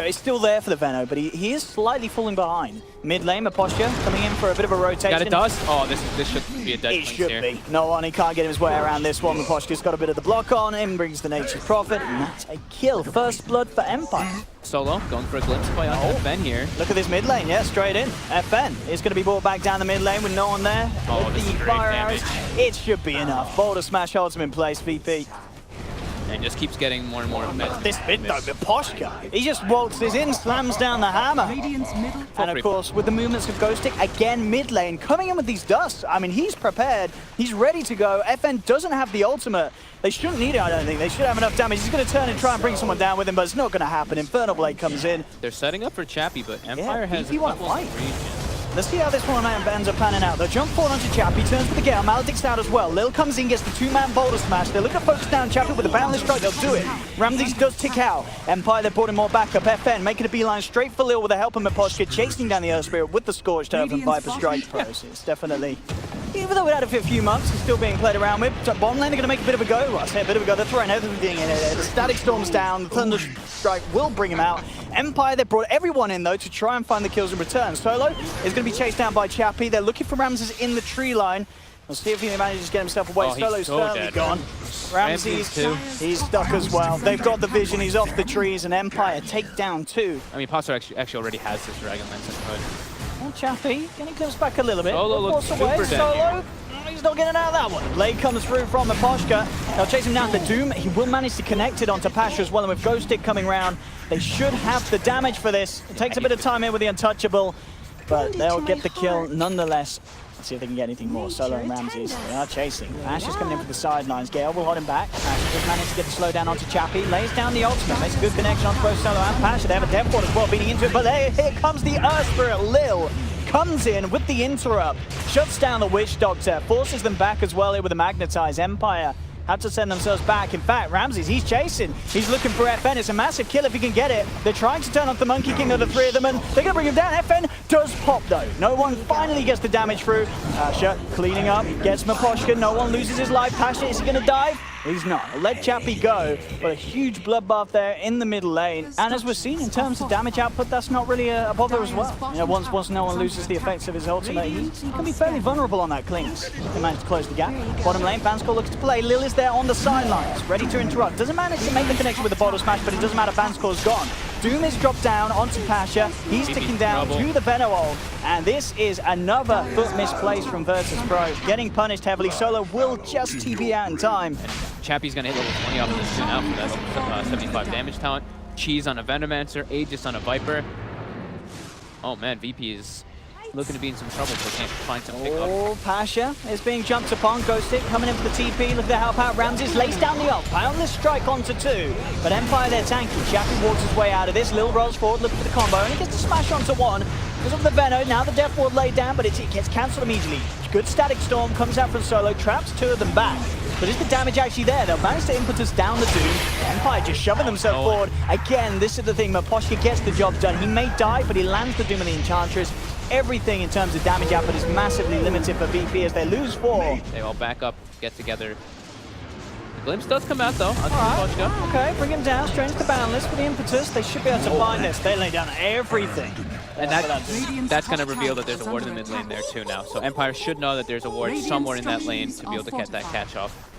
It's still there for the Veno, but he is slightly falling behind. Mid lane, Posture coming in for a bit of a rotation. Got a dust. Oh, this should be a dead It should here. be. No one, he can't get his way around this one. Posture's got a bit of the block on him, brings the Nature's Prophet, and that's a kill. First blood for Empire. Solo going for a glimpse play on FN here. Look at this mid lane, yeah, straight in. FN is going to be brought back down the mid lane with no one there. Oh, with this the is great fire damage. arrows, it should be enough. Boulder Smash holds him in place, VP. And just keeps getting more and more of that. This bit though, the Poshka, he just waltzes in, slams down the hammer. And of course, with the movements of Ghostic, again mid lane, coming in with these dusts. I mean, he's prepared, he's ready to go. FN doesn't have the ultimate. They shouldn't need it, I don't think. They should have enough damage. He's going to turn and try and bring someone down with him, but it's not going to happen. Infernal Blade comes in. They're setting up for Chappie, but Empire has VP a couple won't of fight. regions. Let's see how this one ends up panning out. The jump forward onto Chappie, turns for the Gale, Maledict's out as well. Lil comes in, gets the two-man boulder smash. They look to focus down Chappie with a boundless strike, they'll do it. Ramses does tick out. Empire, they're brought in more backup. FN making a beeline straight for Lil with the help of Posture, chasing down the Earth Spirit with the Scorched Earth and Viper Strike Pros. It's definitely, even though we've had it for a few months, it's still being played around with. So bottom lane are going to make a bit of a go. Well, I say a bit of a go, they're throwing everything in it. The Static Storm's down, the Thunder Strike will bring him out. Empire, they brought everyone in though to try and find the kills in return. Solo is going to be chased down by Chappie. They're looking for Ramses in the tree line. We'll see if he manages to get himself away. Solo's certainly gone. Ramses, he's stuck as well. They've got the vision, he's off the trees, and Empire take down 2. I mean, Posture actually already has this Dragon Lance in hood. Well, Chappie, getting close back a little bit. Solo looks super dead Solo, he's not getting out of that one. Blade comes through from Poshka. They'll chase him down to Doom. He will manage to connect it onto Pasha as well, and with Ghostic coming round, they should have the damage for this. It takes a bit of time here with the Untouchable, but they'll get the kill nonetheless. Let's see if they can get anything more. Solo and Ramses, they are chasing. Ash is coming in for the sidelines. Gale will hold him back. Ash just managed to get the slow down onto Chappie. Lays down the ultimate. Makes a good connection onto both Solo and Pasha. They have a Death Ward as well beating into it. But here comes the Earth Spirit. Lil comes in with the interrupt. Shuts down the Witch Doctor. Forces them back as well here with the Magnetize. Empire had to send themselves back. In fact, Ramses, he's chasing. He's looking for FN. It's a massive kill if he can get it. They're trying to turn off the Monkey King of the 3 of them, and they're going to bring him down. FN does pop, though. No one finally gets the damage through. Pasha cleaning up, gets Maposhka. No one loses his life. Pasha, is he going to dive? He's not. Let Chappie go, but a huge bloodbath there in the middle lane. And as we're seeing in terms of damage output, that's not really a bother as well. You know, once no one loses the effects of his ultimate, he can be fairly vulnerable on that cleanse. He managed to close the gap. Bottom lane, Vanskor looks to play. Lil is there on the sidelines, ready to interrupt. Doesn't manage to make the connection with the bottle smash, but it doesn't matter. Vanskor's gone. Doom is dropped down onto Pasha. He's ticking down to the Veno ult. And this is another foot misplaced from Virtus.Pro. Getting punished heavily. Solo will just TP out in time. Chappie's going to hit level 20 off of this tune out for that 75 damage talent. Cheese on a Venomancer, Aegis on a Viper. Oh man, VP is looking to be in some trouble, so can't find some pick up. Oh, Pasha is being jumped upon. Ghostic coming in for the TP. Look to help out. Ramses lays down the ult. Boundless strike onto 2. But Empire, they're tanky. Chappie walks his way out of this. Lil rolls forward, looking for the combo, and he gets to smash onto 1. Because of the Veno, now the Death Ward laid down, but it gets cancelled immediately. Good Static Storm comes out from Solo, traps 2 of them back. But is the damage actually there? They'll manage to impetus down the Doom. Empire just shoving themselves forward. Again, this is the thing. Maposhka gets the job done. He may die, but he lands the Doom and the Enchantress. Everything in terms of damage output is massively limited for VP as they lose 4. They all back up, get together. The Glimpse does come out though. Okay, bring him down. Strange the Boundless for the impetus. They should be able to find this. They lay down everything. And that's going to reveal that there's a ward in the mid lane there too now. So Empire should know that there's a ward somewhere in that lane to be able to get that catch off.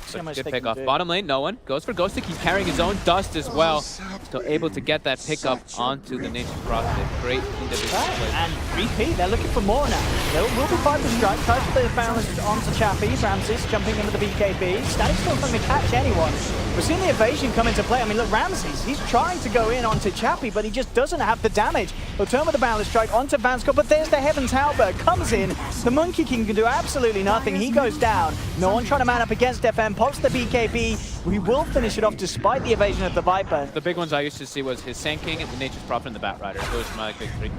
So good pick off. Bottom lane, no one. Goes for Ghostic. He's carrying his own dust as well. Still able to get that pick up onto the Nature's Prophet. Great individual play. And repeat, they're looking for more now. There will be Viper Strike. Tries to play the Boundless onto Chappie. Ramses jumping in with the BKB. Static still trying to catch anyone. We're seeing the evasion come into play. I mean, look, Ramses, he's trying to go in onto Chappie, but he just doesn't have the damage. He'll turn with the Boundless Strike onto Vanskor, but there's the Heaven's Halberd. Comes in. The Monkey King can do absolutely nothing. He goes down. No one trying to man up against FM. Pops the BKB. We will finish it off despite the evasion of the Viper. The big ones I used to see was his Sand King and the Nature's Prophet and the Bat Rider. Those are my big 3.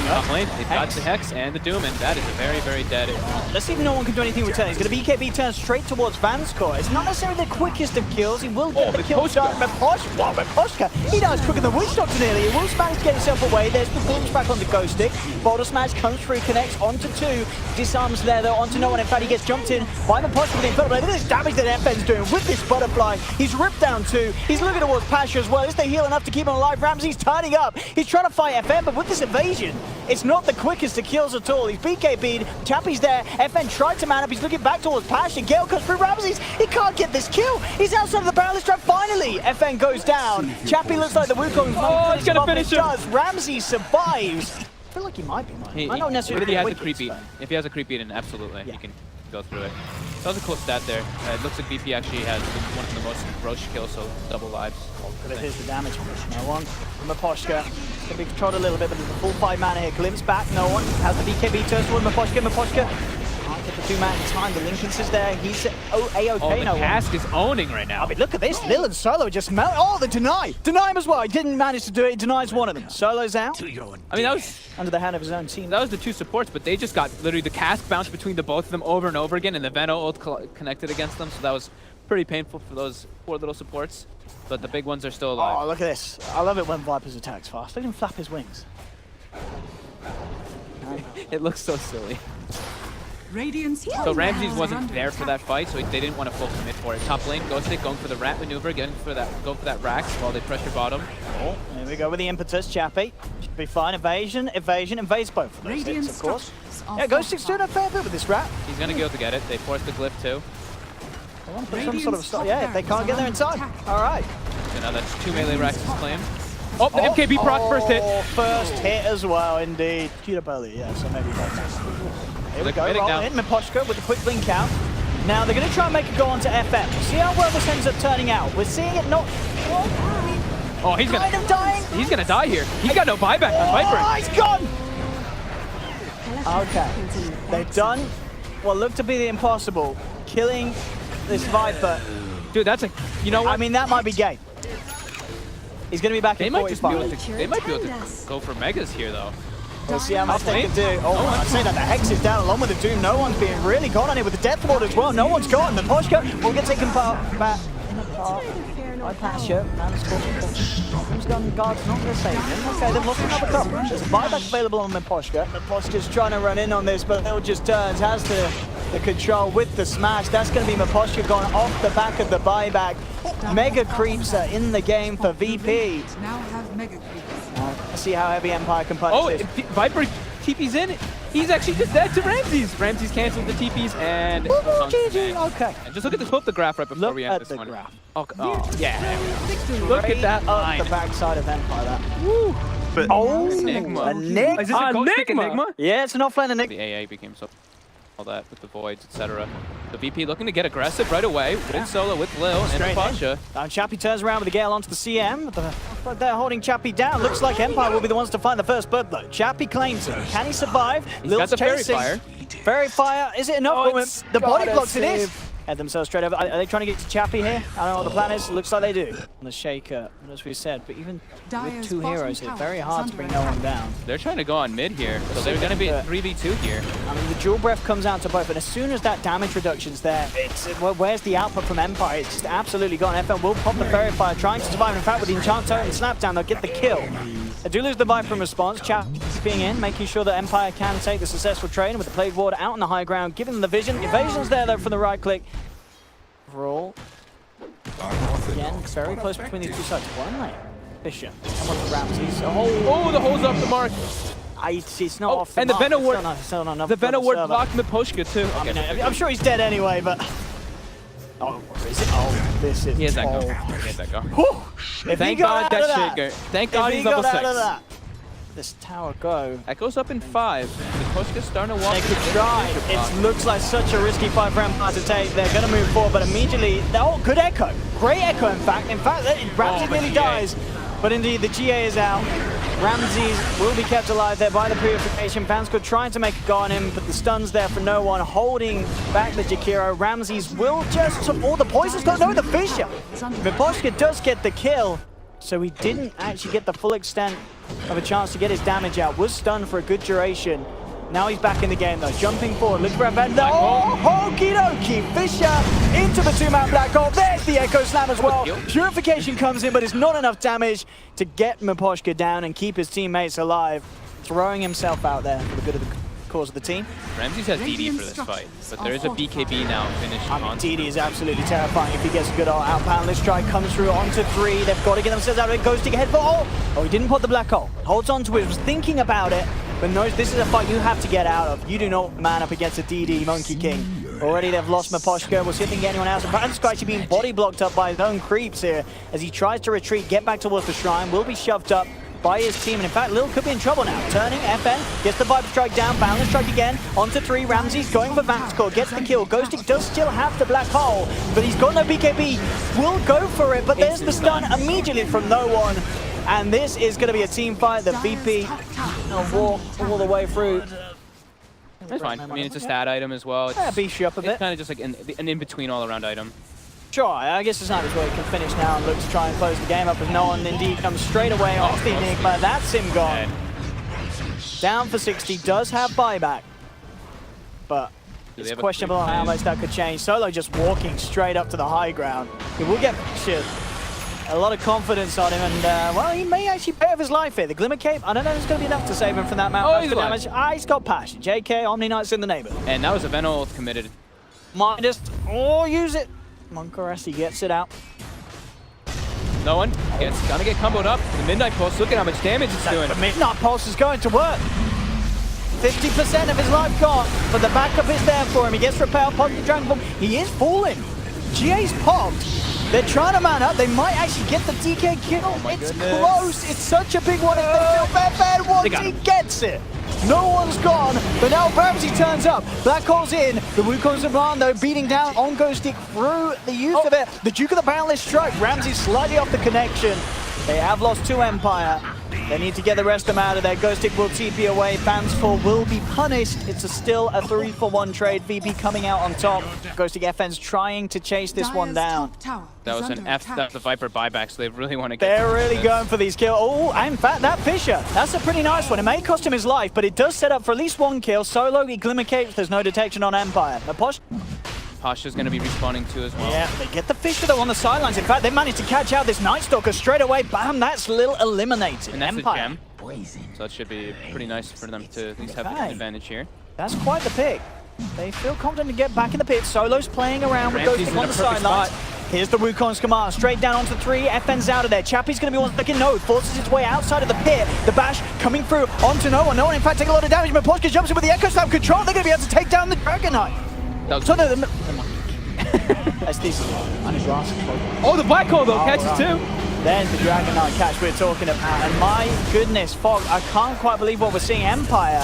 Top lane, they got the Hex and the Doom, and that is a very, very dead. Let's see if no one can do anything in return. He's going to BKB turn straight towards Vanskor. It's not necessarily the quickest of kills. He will get the kill shot. Maposhka, he dies quicker than Witch Doctor nearly. He will manage to get himself away. There's the glimpse back onto Ghostic. Boulder Smash comes through, connects onto 2. Disarms there though, onto no one. In fact, he gets jumped in by Maposhka with the Infernal Blade. Look at this damage that FN's doing with this Butterfree. Butterfly. He's ripped down 2. He's looking towards Pasha as well. Is the heal enough to keep him alive? Ramsey's turning up. He's trying to fight FN, but with this evasion, it's not the quickest to kills at all. He's BKB'd. Chappie's there. FN tried to man up. He's looking back towards Pasha. Gale comes through Ramsey's. He can't get this kill. He's outside of the barrel. Strike finally. FN goes down. Chappie looks like the Wukong's he's gonna finish him. Ramsey survives. I feel like he might be mine. Might not necessarily if he be has the a creep beat. quickest, If he has a creep beat, then absolutely Yeah. he can go through it. That was a cool stat there. It looks like VP actually has one of the most Roche kills, so double lives. but here's the damage. No one. Miposhka. Can be controlled a little bit, but there's a full 5 mana here. Glimpse back. No one. Has the BKB turns toward Miposhka. Miposhka can't get the 2 man in time. The Lincolns is there. He's A-OK. The No one. cask is owning right now. I mean, look at this. Lil and Solo just melt. Oh, the deny. Deny him as well. He didn't manage to do it. He denies one of them. Solo's out. I mean, that was Under the hand of his own team. the 2 supports, but they just got literally the cask bounced between the both of them over and over again, and the Veno ult connected against them, so that was pretty painful for those poor little supports. But the big ones are still alive. Oh, look at this. I love it when Viper's attacks fast. Look at him flap his wings. It looks so silly. Radiant's So Ramses wasn't there for that fight, so they didn't want to full commit for it. Top lane, Ghostic going for the rat maneuver, go for that Rax while they pressure bottom. Oh, here we go with the impetus, Chappie. Should be fine. Evasion, invades both of those hits, of course. Yeah, Ghostic's doing a fair bit with this rat. He's gonna go to get it. They forced the glyph too. They want to put some sort of stop. Yeah, if they can't get there in time. All right. So now that's 2 melee Raxes claimed. Oh, the MKB proc first hit. First hit as well, indeed. Cute Burley, yeah, so maybe that's Here we go, roll in. Miposhka with a quick blink out. Now they're going to try and make it go on to FM. See how well this ends up turning out. We're seeing it not... Oh, he's kind of dying. He's gonna die here. He's got no buyback on Viper. Oh, he's gone! Okay, they've done what looked to be the impossible. Killing this Viper. Dude, that's a... You know what? I mean, that might be game. He's going to be back They in might just be 45. able to... They might be able to go for megas here, though. We'll see how much they can do. Oh, I'd say that the Hex is down along with the Doom. No one's being really gone on it with the Death Ward as well. No one's gone. The Miposhka will get taken back in the park by Pasha. Doom's gone. Guard's not going to save him. Okay, they've lost another couple. There's a buyback available on Miposhka. Miposhka's trying to run in on this, but Lil just turns, has the control with the smash. That's going to be Miposhka going off the back of the buyback. Mega creeps are in the game for VP. now have mega creeps. Let's see how heavy Empire can punish this. Viper TP's in. He's actually just dead to Ramses. Ramses canceled the TPs and... Okay. And just look at the graph right before Look we end at this the one. graph. Oh, yeah. Look at that Up line. the backside of Empire. That. Woo. But Oh, Enigma. Enigma. Is this a Ghostic Enigma? Yeah, it's an offline Enigma. The AA became so... all that with the voids, etc. The VP looking to get aggressive right away with Solo, with Lil, and Straight Pasha. And Chappie turns around with the Gale onto the CM. But they're holding Chappie down. Looks like Empire will be the ones to find the first blood though. Chappie claims it. Can he survive? He's got the Fairy Fire. Fairy Fire. Is it enough? Oh, it's The body gotta blocks it is. save. Head themselves straight over. Are they trying to get to Chappie here? I don't know what the plan is. Looks like they do. On the Shaker, as we said. But even with 2 heroes, it's very hard to bring no one down. They're trying to go on mid here, so they're going to be 3v2 here. I mean, the dual breath comes out to both, and as soon as that damage reduction's there, where's the output from Empire? It's just absolutely gone. FM will pop the Fairy Fire, trying to survive. In fact, with the Enchanter and Snapdown, they'll get the kill. They do lose the Viper in response. Chapping in, making sure that Empire can take the successful trade with the Plague Ward out on the high ground, giving them the vision. Evasion's there, though, from the right click. Overall, again, very close between these two sides. One lane. Bishop. One for Ramses. Oh, the hole's off the mark. It's not off the and the mark. Venom Ward, Still not enough the for Venom Ward server. blocked Miposhka too. I mean, I'm sure he's dead anyway, but... Oh, is it? Oh, this is... He has that go. Oh. He has that go. Whew. If Thank he got God out of that Shaker. Thank God if he's he level got 6. out of that, this tower go. That goes up in 5. Miposhka's starting to walk. They could try. It looks like such a risky fight for Empire to take. They're going to move forward, but immediately... Oh, good echo. Great echo, in fact. In fact, Ramses nearly dies. But indeed, the GA is out. Ramses will be kept alive there by the purification. Vanscourt trying to make a go on him, but the stun's there for no one, holding back the Jakiro. Ramses will just... Oh, the poison's got no, the Fisher. Miposhka does get the kill, so he didn't actually get the full extent of a chance to get his damage out. Was stunned for a good duration. Now he's back in the game though, jumping forward, looking for a bend. Oh, okie dokie, Fisher into the 2-man black hole. There's the Echo Slam as well. Purification comes in, but it's not enough damage to get Miposhka down and keep his teammates alive. Throwing himself out there for the good of the cause of the team. Ramses has DD for this fight, but there is a BKB now finished on. DD is absolutely terrifying if he gets a good outbound. This strike comes through onto 3. They've got to get themselves out of it. Goes to get head for oh, he didn't put the black hole. Holds on to it, was thinking about it, but knows this is a fight you have to get out of. You do not man up against a DD Monkey King. Already they've lost Miposhka. We'll see if they can get anyone else. And Virtus.Pro actually being body blocked up by his own creeps here as he tries to retreat, get back towards the shrine, will be shoved up by his team, and in fact, Lil could be in trouble now. Turning, FN gets the Viper strike down, Boundless strike again, onto 3, Ramses going for Vaxcore, gets the kill. Ghostic does still have the black hole, but he's got no BKB, will go for it, but there's the stun immediately from no one. And this is going to be a team fight. The VP will walk all the way through. That's fine. I mean, it's a stat item as well. Yeah, beefs you up a bit. It's kind of just like an in-between all-around item. Sure, I guess it's not where he can finish now and look to try and close the game up as no one indeed comes straight away off the Enigma. That's him gone. Down for 60, does have buyback. But it's questionable on how much that could change. Solo just walking straight up to the high ground. He will get a lot of confidence on him, and well, he may actually pay off his life here. The Glimmer Cape, I don't know if it's going to be enough to save him from that amount of damage. He's got passion. JK, Omni Knights in the neighborhood. And that was a Venom ult committed. Midas, oh, use it. Monkarasi gets it out. No one gonna get comboed up. The Midnight Pulse, look at how much damage it's doing. The Midnight Pulse is going to work. 50% of his life gone, but the backup is there for him. He gets repelled, positive Dragon Bomb. He is falling. GA's popped. They're trying to man up. They might actually get the DK kill. It's close. It's such a big one. If they feel bad once he gets it. No one's gone, but now Ramsey turns up. Black Hole's in. The Wukong's command, though, beating down on Ghostic through the use of it. The Duke of the Boundless strike. Ramsey slightly off the connection. They have lost 2 Empire. They need to get the rest of them out of there. Ghostic will TP away. Fansful will be punished. It's still a 3-for-1 trade. VP coming out on top. Ghostic FN's trying to chase this one down. That was an F, that's the Viper buyback, so they really want to get. They're really going for these kills. Oh, in fact, that Fisher, that's a pretty nice one. It may cost him his life, but it does set up for at least 1 kill. Solo, he Glimmer Capes, there's no detection on Empire. Pasha's going to be respawning too as well. Yeah, they get the Fisher though on the sidelines. In fact, they managed to catch out this Night Stalker straight away. Bam, that's Lil eliminated. And that's Empire. a gem. So that should be pretty nice for them to at least have an advantage here. That's quite the pick. They feel confident to get back in the pit. Solo's playing around with Ghostic on the sidelines. Here's the Wukong's command, straight down onto 3, FN's out of there. Chappie's going to be one second, no, forces its way outside of the pit. The bash coming through onto no one, in fact taking a lot of damage. Miposhka jumps in with the Echo Slam control, they're going to be able to take down the Dragon Knight. So no, that's this. Oh, the Black Hole though, catches too. There's the Dragon Knight catch we're talking about, and my goodness, Fog, I can't quite believe what we're seeing. Empire,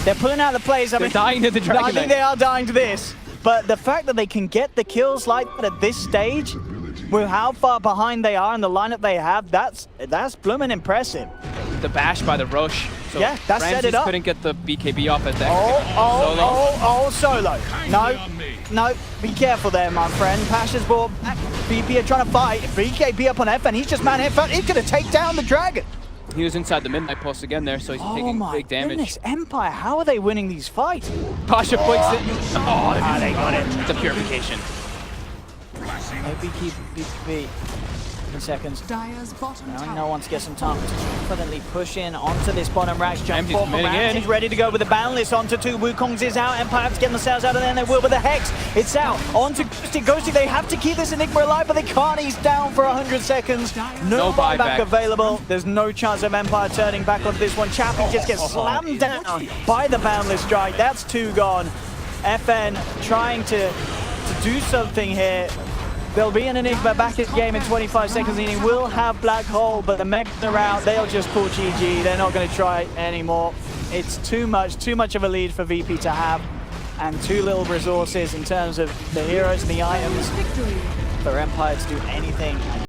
they're pulling out the plays. I mean, dying to the Dragon Knight. I think they are dying to this. But the fact that they can get the kills like that at this stage, with how far behind they are and the lineup they have, that's blooming impressive. The bash by the Roche. So yeah, that set it up. Couldn't get the BKB off at that. Solo. No, be careful there, my friend. Pasha's brought back. BP are trying to fight. BKB up on FN. He's just man. In fact, he's going to take down the Dragon. He was inside the Midnight Pulse again there, so he's taking big damage. Goodness, Empire, how are they winning these fights? Pasha points it. Oh, they got it. It's a purification. Maybe keep BKB. Seconds. Dire's bottom now no one to get some time to confidently push in onto this bottom rash. Jump forward from Ramsey. He's ready to go with the Boundless onto 2. Wukong's is out. Empire have to get themselves out of there, and they will with the Hex. It's out. Onto Ghostic. They have to keep this Enigma alive, but they can't. He's down for 100 seconds. No buyback available. There's no chance of Empire turning back onto this one. Chappie just gets slammed down by the Boundless strike. That's 2 gone. FN trying to do something here. There'll be an Enigma back in the game in 25 seconds, and he will have Black Hole, but the Megas are out. They'll just pull GG. They're not going to try anymore. It's too much of a lead for VP to have, and too little resources in terms of the heroes and the items for Empire to do anything.